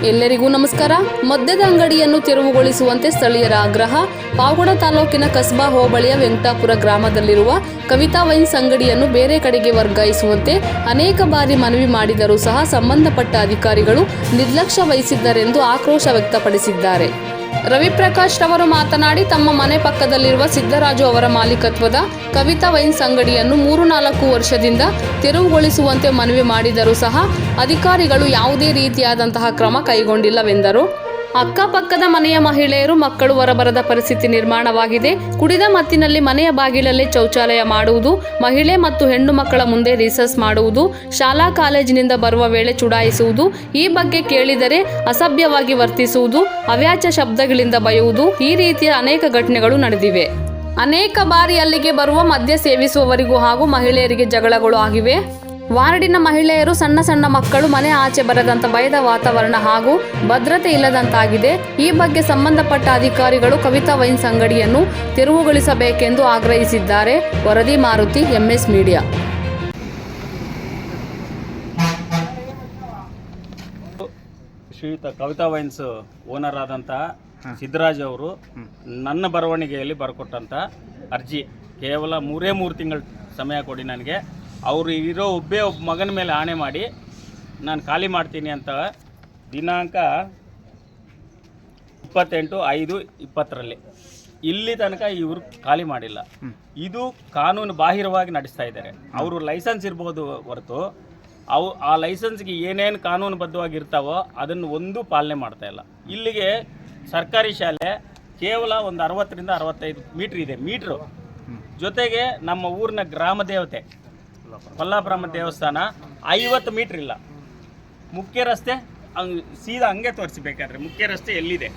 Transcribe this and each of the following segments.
ಎಲ್ಲರಿಗೂ ನಮಸ್ಕಾರ. ಮದ್ಯದ ಅಂಗಡಿಯನ್ನು ತೆರವುಗೊಳಿಸುವಂತೆ ಸ್ಥಳೀಯರ ಆಗ್ರಹ. ಪಾವಗಡ ತಾಲೂಕಿನ ಕಸ್ಬಾ ಹೋಬಳಿಯ ವೆಂಕಟಾಪುರ ಗ್ರಾಮದಲ್ಲಿರುವ ಕವಿತಾ ವೈನ್ಸ್ ಅಂಗಡಿಯನ್ನು ಬೇರೆ ಕಡೆಗೆ ವರ್ಗಾಯಿಸುವಂತೆ ಅನೇಕ ಬಾರಿ ಮನವಿ ಮಾಡಿದರೂ ಸಹ ಸಂಬಂಧಪಟ್ಟ ಅಧಿಕಾರಿಗಳು ನಿರ್ಲಕ್ಷ್ಯ ವಹಿಸಿದ್ದಾರೆಂದು ಆಕ್ರೋಶ ವ್ಯಕ್ತಪಡಿಸಿದ್ದಾರೆ. ರವಿಪ್ರಕಾಶ್ ರವರು ಮಾತನಾಡಿ, ತಮ್ಮ ಮನೆ ಪಕ್ಕದಲ್ಲಿರುವ ಸಿದ್ದರಾಜು ಅವರ ಮಾಲೀಕತ್ವದ ಕವಿತಾ ವೈನ್ಸ್ ಅಂಗಡಿಯನ್ನು 3-4 ವರ್ಷದಿಂದ ತೆರವುಗೊಳಿಸುವಂತೆ ಮನವಿ ಮಾಡಿದರೂ ಸಹ ಅಧಿಕಾರಿಗಳು ಯಾವುದೇ ರೀತಿಯಾದಂತಹ ಕ್ರಮ ಕೈಗೊಂಡಿಲ್ಲವೆಂದರು. ಅಕ್ಕಪಕ್ಕದ ಮನೆಯ ಮಹಿಳೆಯರು, ಮಕ್ಕಳು ಹೊರಬರದ ಪರಿಸ್ಥಿತಿ ನಿರ್ಮಾಣವಾಗಿದೆ. ಕುಡಿದ ಮತ್ತಿನಲ್ಲಿ ಮನೆಯ ಬಾಗಿಲಲ್ಲೇ ಶೌಚಾಲಯ ಮಾಡುವುದು, ಮಹಿಳೆ ಮತ್ತು ಹೆಣ್ಣು ಮಕ್ಕಳ ಮುಂದೆ ರಿಸರ್ಚ್ ಮಾಡುವುದು, ಶಾಲಾ ಕಾಲೇಜಿನಿಂದ ಬರುವ ವೇಳೆ ಚುಡಾಯಿಸುವುದು, ಈ ಬಗ್ಗೆ ಕೇಳಿದರೆ ಅಸಭ್ಯವಾಗಿ ವರ್ತಿಸುವುದು, ಅವ್ಯಾಚ್ಯ ಶಬ್ದಗಳಿಂದ ಬೈಯುವುದು, ಈ ರೀತಿಯ ಅನೇಕ ಘಟನೆಗಳು ನಡೆದಿವೆ. ಅನೇಕ ಬಾರಿ ಅಲ್ಲಿಗೆ ಬರುವ ಮದ್ಯ ಸೇವಿಸುವವರಿಗೂ ಹಾಗೂ ಮಹಿಳೆಯರಿಗೆ ಜಗಳಗಳು ಆಗಿವೆ. ವಾರ್ಡಿನ ಮಹಿಳೆಯರು, ಸಣ್ಣ ಮಕ್ಕಳು ಮನೆ ಆಚೆ ಬರದಂತ ಭಯದ ವಾತಾವರಣ ಹಾಗೂ ಭದ್ರತೆ ಇಲ್ಲದಂತಾಗಿದೆ. ಈ ಬಗ್ಗೆ ಸಂಬಂಧಪಟ್ಟ ಅಧಿಕಾರಿಗಳು ಕವಿತಾ ವೈನ್ಸ್ ಅಂಗಡಿಯನ್ನು ತೆರವುಗೊಳಿಸಬೇಕೆಂದು ಆಗ್ರಹಿಸಿದ್ದಾರೆ. ವರದಿ ಮಾರುತಿ, MS ಮೀಡಿಯಾ. ಶ್ರೀಯುತ ಕವಿತಾ ವೈನ್ಸ್ ಓನರ್ ಆದಂಥ ಸಿದ್ದರಾಜ್ ಅವರು ನನ್ನ ಬರವಣಿಗೆಯಲ್ಲಿ ಬರ್ಕೊಟ್ಟಂಥ ಅರ್ಜಿ ಕೇವಲ 3 ತಿಂಗಳ ಸಮಯ ಕೊಡಿ ನನಗೆ. ಅವರು ಇರೋ ಒಬ್ಬ ಮಗನ ಮೇಲೆ ಆಣೆ ಮಾಡಿ ನಾನು ಖಾಲಿ ಮಾಡ್ತೀನಿ ಅಂತ ದಿನಾಂಕ 28/5/20 ಇಲ್ಲಿ ತನಕ ಇವರು ಖಾಲಿ ಮಾಡಿಲ್ಲ. ಇದು ಕಾನೂನು ಬಾಹಿರವಾಗಿ ನಡೆಸ್ತಾ ಇದ್ದಾರೆ. ಅವರು ಲೈಸೆನ್ಸ್ ಇರ್ಬೋದು ಹೊರತು ಆ ಲೈಸೆನ್ಸ್ಗೆ ಏನೇನು ಕಾನೂನುಬದ್ಧವಾಗಿರ್ತಾವೋ ಅದನ್ನು ಒಂದು ಪಾಲನೆ ಮಾಡ್ತಾ ಇಲ್ಲ. ಇಲ್ಲಿಗೆ ಸರ್ಕಾರಿ ಶಾಲೆ ಕೇವಲ ಒಂದು 60ರಿಂದ 65 ಮೀಟ್ರ್ ಇದೆ. ಮೀಟ್ರು ಜೊತೆಗೆ ನಮ್ಮ ಊರಿನ ಗ್ರಾಮ ದೇವತೆ ಕೊಲ್ಲಾಪುರಮ್ಮ ದೇವಸ್ಥಾನ 50 ಮೀಟ್ರ್ ಇಲ್ಲ. ಮುಖ್ಯ ರಸ್ತೆ ಸೀದಾ ಹಂಗೆ ತೋರಿಸಬೇಕಾದ್ರೆ ಮುಖ್ಯ ರಸ್ತೆ ಎಲ್ಲಿದೆ.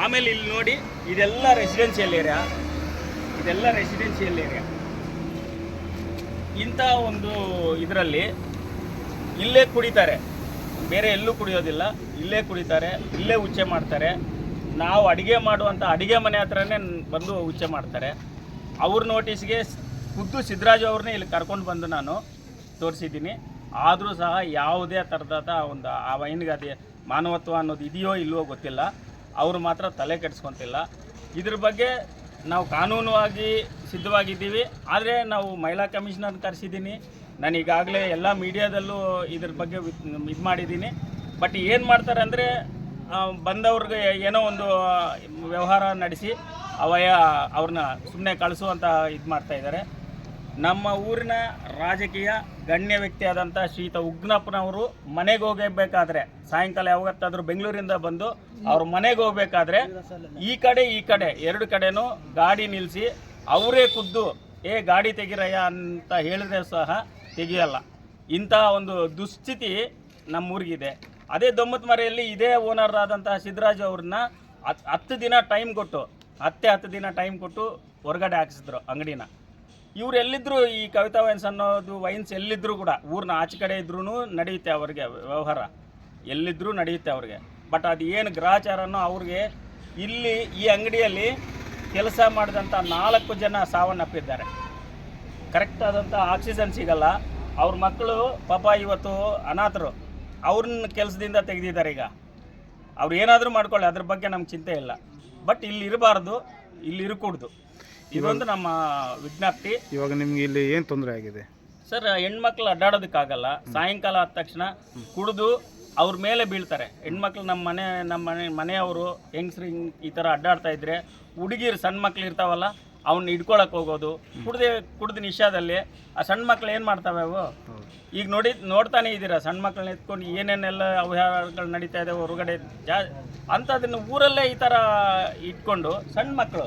ಆಮೇಲೆ ಇಲ್ಲಿ ನೋಡಿ, ಇದೆಲ್ಲ ರೆಸಿಡೆನ್ಷಿಯಲ್ ಏರಿಯಾ. ಇಂಥ ಒಂದು ಇದರಲ್ಲಿ ಇಲ್ಲೇ ಕುಡಿತಾರೆ, ಬೇರೆ ಎಲ್ಲೂ ಕುಡಿಯೋದಿಲ್ಲ. ಇಲ್ಲೇ ಕುಡಿತಾರೆ, ಇಲ್ಲೇ ಉಚ್ಚೆ ಮಾಡ್ತಾರೆ. ನಾವು ಅಡುಗೆ ಮಾಡುವಂಥ ಅಡುಗೆ ಮನೆ ಹತ್ರನೇ ಬಂದು ಉಚ್ಚೆ ಮಾಡ್ತಾರೆ. ಅವ್ರ ನೋಟಿಸ್ಗೆ ಖುದ್ದು ಸಿದ್ದರಾಜು ಅವ್ರನ್ನೇ ಇಲ್ಲಿ ಕರ್ಕೊಂಡು ಬಂದು ನಾನು ತೋರಿಸಿದ್ದೀನಿ. ಆದರೂ ಸಹ ಯಾವುದೇ ಥರದ ಒಂದು ಆ ವೈನ್ಗೆ ಅದೇ ಮಾನವತ್ವ ಅನ್ನೋದು ಇದೆಯೋ ಇಲ್ಲವೋ ಗೊತ್ತಿಲ್ಲ. ಅವರು ಮಾತ್ರ ತಲೆ ಕೆಡಿಸ್ಕೊತಿಲ್ಲ. ಇದ್ರ ಬಗ್ಗೆ ನಾವು ಕಾನೂನುವಾಗಿ ಸಿದ್ಧವಾಗಿದ್ದೀವಿ. ಆದರೆ ನಾವು ಮಹಿಳಾ ಕಮಿಷನರ್ ಕರೆಸಿದ್ದೀನಿ. ನಾನು ಈಗಾಗಲೇ ಎಲ್ಲ ಮೀಡಿಯಾದಲ್ಲೂ ಇದ್ರ ಬಗ್ಗೆ ಇದು ಮಾಡಿದ್ದೀನಿ. ಬಟ್ ಏನು ಮಾಡ್ತಾರೆ ಅಂದರೆ, ಬಂದವ್ರಿಗೆ ಏನೋ ಒಂದು ವ್ಯವಹಾರ ನಡೆಸಿ ಅವ್ರನ್ನ ಸುಮ್ಮನೆ ಕಳಿಸುವಂಥ ಇದು ಮಾಡ್ತಾಯಿದ್ದಾರೆ. ನಮ್ಮ ಊರಿನ ರಾಜಕೀಯ ಗಣ್ಯ ವ್ಯಕ್ತಿಯಾದಂಥ ಶ್ರೀಯುತ ಉಗ್ನಪ್ಪನವರು ಮನೆಗೆ ಹೋಗಬೇಕಾದ್ರೆ, ಸಾಯಂಕಾಲ ಯಾವತ್ತಾದರೂ ಬೆಂಗಳೂರಿಂದ ಬಂದು ಅವ್ರ ಮನೆಗೆ ಹೋಗಬೇಕಾದ್ರೆ ಈ ಕಡೆ 2 ಕಡೆನೂ ಗಾಡಿ ನಿಲ್ಲಿಸಿ ಅವರೇ ಖುದ್ದು ಗಾಡಿ ತೆಗಿರಯ್ಯ ಅಂತ ಹೇಳಿದ್ರೆ ಸಹ ತೆಗಿಯಲ್ಲ. ಇಂಥ ಒಂದು ದುಸ್ಥಿತಿ ನಮ್ಮೂರಿಗಿದೆ. ಅದೇ ದೊಮ್ಮತ್ಮರೆಯಲ್ಲಿ ಇದೇ ಓನರ್ ಆದಂಥ ಸಿದ್ದರಾಜು ಅವ್ರನ್ನ 10 ದಿನ ಟೈಮ್ ಕೊಟ್ಟು 10 ದಿನ ಟೈಮ್ ಕೊಟ್ಟು ಹೊರಗಡೆ ಹಾಕಿಸಿದ್ರು ಅಂಗಡಿನ. ಇವ್ರು ಎಲ್ಲಿದ್ದರು, ಈ ಕವಿತಾ ವೈನ್ಸ್ ಅನ್ನೋದು ವೈನ್ಸ್ ಎಲ್ಲಿದ್ದರೂ ಕೂಡ ಊರಿನ ಆಚೆ ಕಡೆ ಇದ್ರೂ ನಡೆಯುತ್ತೆ ಅವ್ರಿಗೆ ವ್ಯವಹಾರ, ಎಲ್ಲಿದ್ದರೂ ನಡೆಯುತ್ತೆ ಅವ್ರಿಗೆ. ಬಟ್ ಅದು ಏನು ಗ್ರಹಚಾರನೋ ಅವ್ರಿಗೆ. ಇಲ್ಲಿ ಈ ಅಂಗಡಿಯಲ್ಲಿ ಕೆಲಸ ಮಾಡಿದಂಥ 4 ಜನ ಸಾವನ್ನಪ್ಪಿದ್ದಾರೆ. ಕರೆಕ್ಟ್ ಆದಂಥ ಆಕ್ಸಿಜನ್ ಸಿಗಲ್ಲ. ಅವ್ರ ಮಕ್ಕಳು ಪಾಪ ಇವತ್ತು ಅನಾಥರು, ಅವ್ರನ್ನ ಕೆಲಸದಿಂದ ತೆಗೆದಿದ್ದಾರೆ. ಈಗ ಅವ್ರು ಏನಾದರೂ ಮಾಡ್ಕೊಳ್ಳಿ, ಅದ್ರ ಬಗ್ಗೆ ನಮ್ಗೆ ಚಿಂತೆ ಇಲ್ಲ. ಬಟ್ ಇಲ್ಲಿ ಇರಬಾರ್ದು, ಇಲ್ಲಿ ಇರಕೂಡ್ದು. ಇದೊಂದು ನಮ್ಮ ವಿಜ್ಞಪ್ತಿ. ಇವಾಗ ನಿಮ್ಗೆ ಇಲ್ಲಿ ಏನು ತೊಂದರೆ ಆಗಿದೆ ಸರ್? ಹೆಣ್ಮಕ್ಳು ಅಡ್ಡಾಡೋದಕ್ಕಾಗಲ್ಲ. ಸಾಯಂಕಾಲ ಆದ ತಕ್ಷಣ ಕುಡಿದು ಅವ್ರ ಮೇಲೆ ಬೀಳ್ತಾರೆ. ಹೆಣ್ಮಕ್ಳು ನಮ್ಮ ಮನೆಯವರು ಹೆಂಗಸ್ರು ಈ ಥರ ಅಡ್ಡಾಡ್ತಾ ಇದ್ರೆ, ಹುಡುಗಿರು ಸಣ್ಣ ಮಕ್ಳು ಇರ್ತಾವಲ್ಲ ಅವ್ನ ಹಿಡ್ಕೊಳಕ್ಕೆ ಹೋಗೋದು, ಕುಡ್ದು ನಿಶಾದಲ್ಲಿ ಆ ಸಣ್ಣ ಮಕ್ಳು ಏನು ಮಾಡ್ತಾವೆ ಅವು. ಈಗ ನೋಡ್ತಾನೆ ಇದ್ದೀರಾ, ಸಣ್ಣ ಮಕ್ಕಳನ್ನ ಎತ್ಕೊಂಡು ಏನೇನೆಲ್ಲ ಅವ್ಯವಹಾರಗಳು ನಡೀತಾ ಇದೆ ಹೊರಗಡೆ. ಅಂಥದನ್ನು ಊರಲ್ಲೇ ಈ ಥರ ಇಟ್ಕೊಂಡು ಸಣ್ಣ ಮಕ್ಕಳು,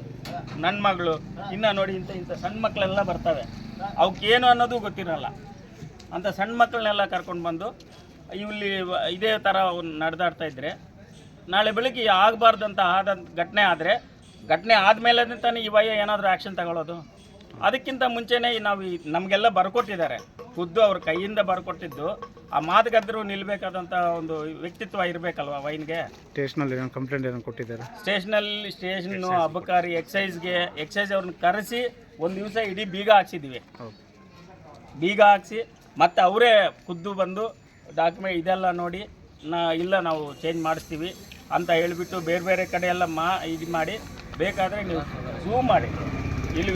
ನನ್ನ ಮಗಳು ಇನ್ನು ನೋಡಿ, ಇಂಥ ಸಣ್ಣ ಮಕ್ಕಳೆಲ್ಲ ಬರ್ತವೆ. ಅವಕ್ಕೇನು ಅನ್ನೋದು ಗೊತ್ತಿರಲ್ಲ. ಅಂಥ ಸಣ್ಣ ಮಕ್ಕಳನ್ನೆಲ್ಲ ಕರ್ಕೊಂಡು ಬಂದು ಇಲ್ಲಿ ಇದೇ ಥರ ನಡೆದಾಡ್ತಾ ಇದ್ದರೆ, ನಾಳೆ ಬೆಳಿಗ್ಗೆ ಆಗಬಾರ್ದಂತ ಘಟನೆ ಆದಮೇಲೆ ತಾನೇ ಇವಾಗ ಏನಾದರೂ ಆ್ಯಕ್ಷನ್ ತಗೊಳ್ಳೋದು. ಅದಕ್ಕಿಂತ ಮುಂಚೆನೇ ನಾವು ನಮಗೆಲ್ಲ ಬರ್ಕೊಟ್ಟಿದ್ದಾರೆ. ಖುದ್ದು ಅವ್ರ ಕೈಯಿಂದ ಬರ್ಕೊಟ್ಟಿದ್ದು. ಆ ಮಾತುಗಾದ್ರು ನಿಲ್ಲಬೇಕಾದಂಥ ಒಂದು ವ್ಯಕ್ತಿತ್ವ ಇರಬೇಕಲ್ವ ವೈನ್ಗೆ. ಸ್ಟೇಷನಲ್ಲಿ ಏನೋ ಕಂಪ್ಲೇಂಟ್ ಏನೋ ಕೊಟ್ಟಿದ್ದಾರೆ. ಸ್ಟೇಷನ್ನು ಅಬಕಾರಿ ಎಕ್ಸೈಸ್ ಅವ್ರನ್ನ ಕರೆಸಿ ಒಂದು ದಿವಸ ಇಡೀ ಬೀಗ ಹಾಕ್ಸಿದ್ದೀವಿ. ಬೀಗ ಹಾಕ್ಸಿ ಮತ್ತೆ ಅವರೇ ಖುದ್ದು ಬಂದು ಡಾಕ್ಯುಮೆಂಟ್ ಇದೆಲ್ಲ ನೋಡಿ ಇಲ್ಲ ನಾವು ಚೇಂಜ್ ಮಾಡಿಸ್ತೀವಿ ಅಂತ ಹೇಳಿಬಿಟ್ಟು ಬೇರೆ ಬೇರೆ ಕಡೆ ಎಲ್ಲ ಇದು ಮಾಡಿ ಬೇಕಾದರೆ ನೀವು ಝೂಮ್ ಮಾಡಿ ಇಲ್ಲಿ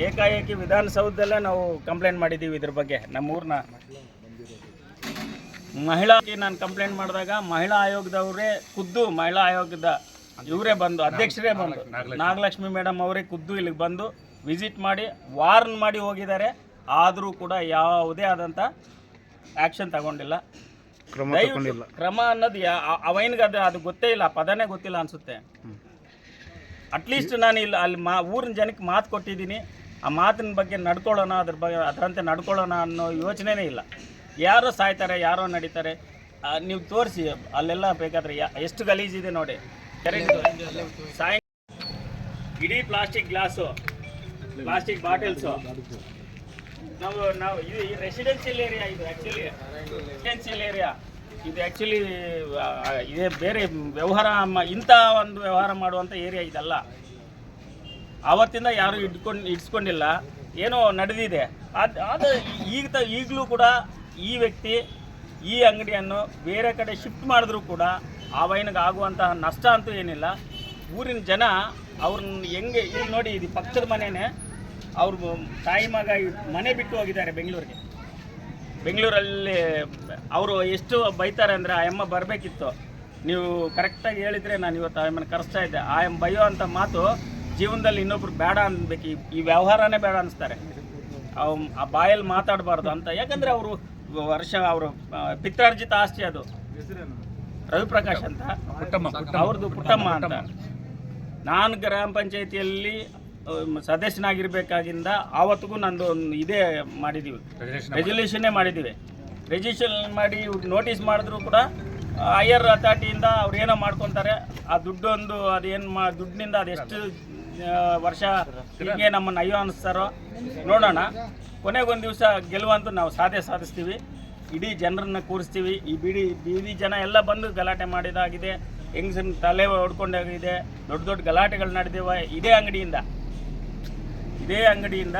ಏಕಾಏಕಿ ವಿಧಾನಸೌಧದಲ್ಲೇ ನಾವು ಕಂಪ್ಲೇಂಟ್ ಮಾಡಿದ್ದೀವಿ ಇದ್ರ ಬಗ್ಗೆ ನಮ್ಮೂರಿನ ನಾನು ಕಂಪ್ಲೇಂಟ್ ಮಾಡಿದಾಗ ಮಹಿಳಾ ಆಯೋಗದವರೇ ಖುದ್ದು ಮಹಿಳಾ ಆಯೋಗದ ಇವರೇ ಬಂದು ಅಧ್ಯಕ್ಷರೇ ಬಂದು ನಾಗಲಕ್ಷ್ಮಿ ಮೇಡಮ್ ಅವರೇ ಖುದ್ದು ಇಲ್ಲಿಗೆ ಬಂದು ವಿಸಿಟ್ ಮಾಡಿ ವಾರ್ನ್ ಮಾಡಿ ಹೋಗಿದ್ದಾರೆ. ಆದರೂ ಕೂಡ ಯಾವುದೇ ಆದಂಥ ಆ್ಯಕ್ಷನ್ ತಗೊಂಡಿಲ್ಲ. ಕ್ರಮ ಅನ್ನೋದು ಅವನಿಗೆ ಅದು ಗೊತ್ತೇ ಇಲ್ಲ, ಪದನೇ ಗೊತ್ತಿಲ್ಲ ಅನಿಸುತ್ತೆ. ಅಟ್ಲೀಸ್ಟ್ ನಾನು ಇಲ್ಲಿ ಅಲ್ಲಿ ಊರಿನ ಜನಕ್ಕೆ ಮಾತು ಕೊಟ್ಟಿದ್ದೀನಿ, ಆ ಮಾತಿನ ಬಗ್ಗೆ ನಡ್ಕೊಳ್ಳೋಣ, ಅದರಂತೆ ನಡ್ಕೊಳ್ಳೋಣ ಅನ್ನೋ ಯೋಚನೆನೇ ಇಲ್ಲ. ಯಾರೋ ಸಾಯ್ತಾರೆ, ಯಾರೋ ನಡೀತಾರೆ. ನೀವು ತೋರಿಸಿ ಅಲ್ಲೆಲ್ಲ ಬೇಕಾದರೆ ಎಷ್ಟು ಗಲೀಜಿದೆ ನೋಡಿ. ಇಡೀ ಪ್ಲಾಸ್ಟಿಕ್ ಗ್ಲಾಸು, ಪ್ಲಾಸ್ಟಿಕ್ ಬಾಟಲ್ಸು. ನಾವು ಇದು ರೆಸಿಡೆನ್ಷಿಯಲ್ ಏರಿಯಾ, ಇದು ಆ್ಯಕ್ಚುಲಿ ರೆಸಿಡೆನ್ಷಿಯಲ್ ಏರಿಯಾ. ಇದು ಆ್ಯಕ್ಚುಲಿ ಇದೇ ಬೇರೆ ವ್ಯವಹಾರ, ಇಂಥ ಒಂದು ವ್ಯವಹಾರ ಮಾಡುವಂಥ ಏರಿಯಾ ಇದಲ್ಲ. ಆವತ್ತಿಂದ ಯಾರು ಇಡ್ಸ್ಕೊಂಡಿಲ್ಲ, ಏನೋ ನಡೆದಿದೆ. ಅದು ಈಗಲೂ ಕೂಡ ಈ ವ್ಯಕ್ತಿ ಈ ಅಂಗಡಿಯನ್ನು ಬೇರೆ ಕಡೆ ಶಿಫ್ಟ್ ಮಾಡಿದ್ರೂ ಕೂಡ ಆ ವೈನ್ಗೆ ಆಗುವಂತಹ ನಷ್ಟ ಅಂತೂ ಏನಿಲ್ಲ. ಊರಿನ ಜನ ಅವ್ರನ್ನ ಹೆಂಗೆ, ಇಲ್ಲಿ ನೋಡಿ ಇದು ಪಕ್ಕದ ಮನೆಯೇ, ಅವ್ರ ತಾಯಿ ಮಗ ಮನೆ ಬಿಟ್ಟು ಹೋಗಿದ್ದಾರೆ ಬೆಂಗಳೂರಲ್ಲಿ. ಅವರು ಎಷ್ಟು ಬೈತಾರೆ ಅಂದರೆ, ಆ ಅಮ್ಮ ಬರಬೇಕಿತ್ತು, ನೀವು ಕರೆಕ್ಟಾಗಿ ಹೇಳಿದರೆ ನಾನು ಇವತ್ತು ಆ ಅಮ್ಮನ ಕರೆಸ್ತಾ ಇದ್ದೆ. ಆ ಅಮ್ಮ ಬೈಯೋ ಅಂಥ ಮಾತು ಜೀವನದಲ್ಲಿ ಇನ್ನೊಬ್ರು ಬೇಡ ಅನ್ಬೇಕು, ಈ ವ್ಯವಹಾರನೇ ಬೇಡ ಅನ್ನಿಸ್ತಾರೆ. ಆ ಬಾಯಲ್ಲಿ ಮಾತಾಡಬಾರ್ದು ಅಂತ. ಯಾಕಂದರೆ ಅವರು ಅವರು ಪಿತ್ರಾರ್ಜಿತ ಆಸ್ತಿ ಅದು. ರವಿಪ್ರಕಾಶ್ ಅಂತ, ಅವ್ರದ್ದು ಪುಟ್ಟಮ್ಮ ಅಂತ. ನಾನು ಗ್ರಾಮ ಪಂಚಾಯಿತಿಯಲ್ಲಿ ಸದಸ್ಯನಾಗಿರ್ಬೇಕಾಗಿಂದ ಆವತ್ತಿಗೂ ನಂದು ಒಂದು ಇದೇ ಮಾಡಿದ್ದೀವಿ, ರೆಸಲ್ಯೂಷನ್ನೇ ಮಾಡಿದ್ದೀವಿ. ರೆಜಿಸ್ಟ್ರೇಷನ್ ಮಾಡಿ ಇವ್ರು ನೋಟಿಸ್ ಮಾಡಿದ್ರು ಕೂಡ ಹೈಯರ್ ಅಥಾರಿಟಿಯಿಂದ ಅವ್ರು ಏನೋ ಮಾಡ್ಕೊತಾರೆ. ಆ ದುಡ್ಡೊಂದು ಅದೇನು ದುಡ್ಡಿನಿಂದ ಅದೆಷ್ಟು ವರ್ಷ ಹೀಗೆ ನಮ್ಮನ್ನು ಅಯ್ಯೋ ಅನ್ನಿಸ್ತಾರೋ ನೋಡೋಣ. ಕೊನೆಗೊಂದು ದಿವಸ ಗೆಲುವಂತೂ ನಾವು ಸಾಧಿಸ್ತೀವಿ. ಇಡೀ ಜನರನ್ನ ಕೂರಿಸ್ತೀವಿ. ಈ ಬೀದಿ ಜನ ಎಲ್ಲ ಬಂದು ಗಲಾಟೆ ಮಾಡಿದಾಗಿದೆ, ಹೆಂಗಸನ್ನ ತಲೆ ಹೊಡ್ಕೊಂಡಾಗಿದೆ, ದೊಡ್ಡ ಗಲಾಟೆಗಳು ನಡೆದಿವೆ. ಇದೇ ಅಂಗಡಿಯಿಂದ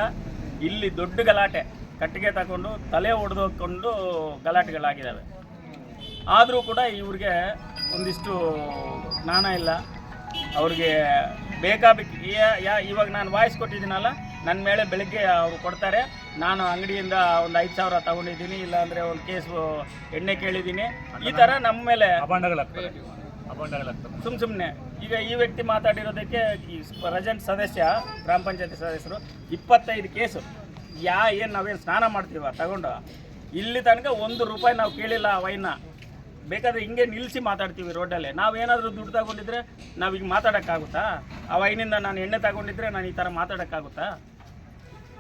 ಇಲ್ಲಿ ದೊಡ್ಡ ಗಲಾಟೆ, ಕಟ್ಟಿಗೆ ತಗೊಂಡು ತಲೆ ಹೊಡೆದುಕೊಂಡು ಗಲಾಟೆಗಳಾಗಿದ್ದಾವೆ. ಆದರೂ ಕೂಡ ಇವ್ರಿಗೆ ಒಂದಿಷ್ಟು ಜ್ಞಾನ ಇಲ್ಲ. ಅವ್ರಿಗೆ ಇವಾಗ ನಾನು ವಾಯ್ಸ್ ಕೊಟ್ಟಿದ್ದೀನಲ್ಲ, ನನ್ನ ಮೇಲೆ ಬೆಳಗ್ಗೆ ಅವರು ಕೊಡ್ತಾರೆ, ನಾನು ಅಂಗಡಿಯಿಂದ ಒಂದು 5,000 ತಗೊಂಡಿದ್ದೀನಿ, ಇಲ್ಲಾಂದರೆ ಒಂದು ಕೇಸು ಎಣ್ಣೆ ಕೇಳಿದ್ದೀನಿ, ಈ ಥರ ನಮ್ಮ ಮೇಲೆ ಸುಮ್ಮನೆ. ಈಗ ಈ ವ್ಯಕ್ತಿ ಮಾತಾಡಿರೋದಕ್ಕೆ ಈ ಪ್ರೆಸೆಂಟ್ ಸದಸ್ಯ, ಗ್ರಾಮ ಪಂಚಾಯತಿ ಸದಸ್ಯರು 25 ಕೇಸು. ಏನು ನಾವೇನು ಸ್ನಾನ ಮಾಡ್ತೀವ ತಗೊಂಡು, ಇಲ್ಲಿ ತನಕ ₹1 ನಾವು ಕೇಳಿಲ್ಲ ಆ ವೈನ್ನ. ಬೇಕಾದರೆ ಹಿಂಗೆ ನಿಲ್ಲಿಸಿ ಮಾತಾಡ್ತೀವಿ ರೋಡಲ್ಲೇ. ನಾವೇನಾದರೂ ದುಡ್ಡು ತಗೊಂಡಿದ್ರೆ ನಾವು ಈಗ ಮಾತಾಡೋಕ್ಕಾಗುತ್ತಾ? ಆ ವೈನಿಂದ ನಾನು ಎಣ್ಣೆ ತಗೊಂಡಿದ್ರೆ ನಾನು ಈ ಥರ ಮಾತಾಡೋಕ್ಕಾಗುತ್ತಾ?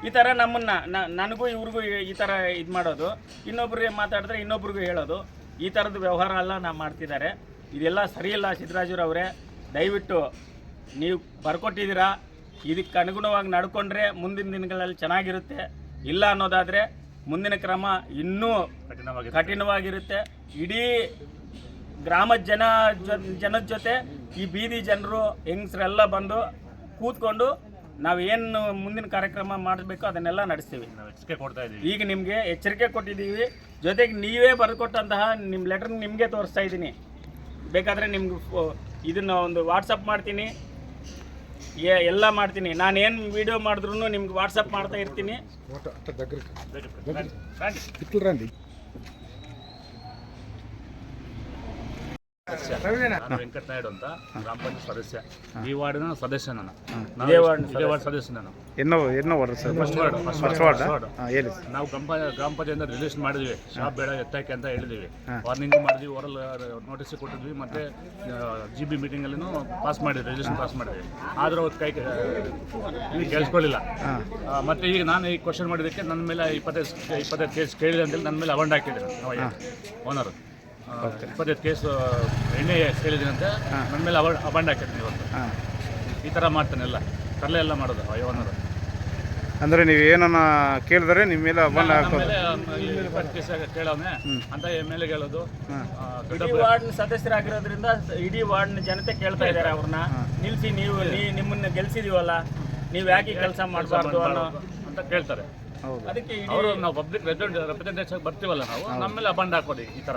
ಈ ಥರ ನಮ್ಮನ್ನು ನನಗೂ ಇವ್ರಿಗೂ ಈ ಥರ ಇದು ಮಾಡೋದು, ಇನ್ನೊಬ್ರಿಗೆ ಮಾತಾಡಿದ್ರೆ ಇನ್ನೊಬ್ರಿಗೂ ಹೇಳೋದು, ಈ ಥರದ್ದು ವ್ಯವಹಾರ ಎಲ್ಲ ನಾವು ಮಾಡ್ತಿದ್ದಾರೆ. ಇದೆಲ್ಲ ಸರಿಯಿಲ್ಲ. ಸಿದ್ದರಾಜುರವರೇ, ದಯವಿಟ್ಟು ನೀವು ಬರ್ಕೊಟ್ಟಿದ್ದೀರಾ, ಇದಕ್ಕೆ ಅನುಗುಣವಾಗಿ ನಡ್ಕೊಂಡ್ರೆ ಮುಂದಿನ ದಿನಗಳಲ್ಲಿ ಚೆನ್ನಾಗಿರುತ್ತೆ. ಇಲ್ಲ ಅನ್ನೋದಾದರೆ ಮುಂದಿನ ಕ್ರಮ ಇನ್ನೂ ಕಠಿಣವಾಗಿರುತ್ತೆ. ಇಡೀ ಗ್ರಾಮದ ಜನದ ಜೊತೆ ಈ ಬೀದಿ ಜನರು ಹೆಂಗಸರೆಲ್ಲ ಬಂದು ಕೂತ್ಕೊಂಡು ನಾವೇನು ಮುಂದಿನ ಕಾರ್ಯಕ್ರಮ ಮಾಡಬೇಕು ಅದನ್ನೆಲ್ಲ ನಡೆಸ್ತೀವಿ. ಈಗ ನಿಮಗೆ ಎಚ್ಚರಿಕೆ ಕೊಟ್ಟಿದ್ದೀವಿ. ಜೊತೆಗೆ ನೀವೇ ಬರೆದುಕೊಟ್ಟಂತಹ ನಿಮ್ಮ ಲೆಟರ್ ನಿಮಗೆ ತೋರಿಸ್ತಾ ಇದ್ದೀನಿ. ಬೇಕಾದರೆ ನಿಮ್ಗೆ ಇದನ್ನು ಒಂದು ವಾಟ್ಸಪ್ ಮಾಡ್ತೀನಿ, ಎಲ್ಲ ಮಾಡ್ತೀನಿ. ನಾನೇನು ವೀಡಿಯೋ ಮಾಡಿದ್ರು ನಿಮ್ಗೆ ವಾಟ್ಸಪ್ ಮಾಡ್ತಾ ಇರ್ತೀನಿ. ನಾನು ವೆಂಕಟ ನಾಯ್ಡು ಅಂತ, ಗ್ರಾಮ ಪಂಚಾಯತ್ ಸದಸ್ಯ. ಈ ವಾರ್ಡಿನ ಸದಸ್ಯ ನಾನು. ಇದೇ ವಾರ್ಡ್ ಸದಸ್ಯ ನಾನು. ನಾವು ಗ್ರಾಮ ಪಂಚಾಯತ್ ರಿಜಿಸ್ಟರ್ ಮಾಡಿದ್ವಿ, ಶಾಪ್ ಬೇಡ ಎತ್ತಾಕೆ ಅಂತ ಹೇಳಿದ್ವಿ. ವಾರ್ನಿಂಗ್ ಮಾಡಿದ್ವಿ, ಓರಲ್ ನೋಟಿಸ್ ಕೊಟ್ಟಿದ್ವಿ, ಮತ್ತೆ GB ಮೀಟಿಂಗಲ್ಲಿ ಪಾಸ್ ಮಾಡಿದ್ವಿ, ರಿಜಿಸ್ಟ್ರೇಷನ್ ಪಾಸ್ ಮಾಡಿದ್ವಿ. ಆದರೂ ಕೈ ಕೇಳಿಸ್ಕೊಳ್ಳಿಲ್ಲ. ಮತ್ತೆ ಈಗ ನಾನು ಈ ಕ್ವಶನ್ ಮಾಡಿದ್ದಕ್ಕೆ ನನ್ನ ಮೇಲೆ 25 ಕೇಸ್ ಕೇಳಿದೆ ಅಂತೇಳಿ ನನ್ನ ಮೇಲೆ ಅಬಂಡ್ ಹಾಕಿದ್ದೇನೆ ಓನರು. 25 ಕೇಸು ಎಣ್ಣೆ ಕೇಳಿದ್ದೀನಿ ಅಂತ ನನ್ನ ಮೇಲೆ ಅಬಂಡ್ ಹಾಕಿದ್ದೀನಿ ಇವತ್ತು. ಈ ಥರ ಮಾಡ್ತಾನೆ ಎಲ್ಲ ಕಲ್ಲೆ ಎಲ್ಲ ಮಾಡೋದು ಓನರು. ಅಂದರೆ ನೀವು ಏನನ್ನ ಕೇಳಿದ್ರೆ ನಿಮ್ಮ ಮೇಲೆ ಅಬಂಡ್ ಹಾಕೋದು, 20 ಕೇಸ್ ಕೇಳೋನೆ ಅಂತ ಮೇಲೆ ಹೇಳೋದು. ಇಡೀ ವಾರ್ಡ್ ಸದಸ್ಯರಾಗಿರೋದ್ರಿಂದ ಇಡೀ ವಾರ್ಡ್ನ ಜನತೆ ಕೇಳ್ತಾ ಇದ್ದಾರೆ ಅವ್ರನ್ನ, ನಿಲ್ಲಿಸಿ, ನಿಮ್ಮನ್ನ ಗೆಲ್ಸಿದೀವಲ್ಲ, ನೀವು ಯಾಕೆ ಕೆಲಸ ಮಾಡಬಾರ್ದು ಅನ್ನೋ ಅಂತ ಕೇಳ್ತಾರೆ. ಅದಕ್ಕೆ ಅವರು ನಾವು ಪಬ್ಲಿಕ್ ರೆಪ್ರೆಸೆಂಟೇಷನ್ ಬರ್ತೀವಲ್ಲ, ನಾವು ನಮ್ಮ ಮೇಲೆ ಅಬಂಡ್ ಹಾಕೋದು ಈ ಥರ.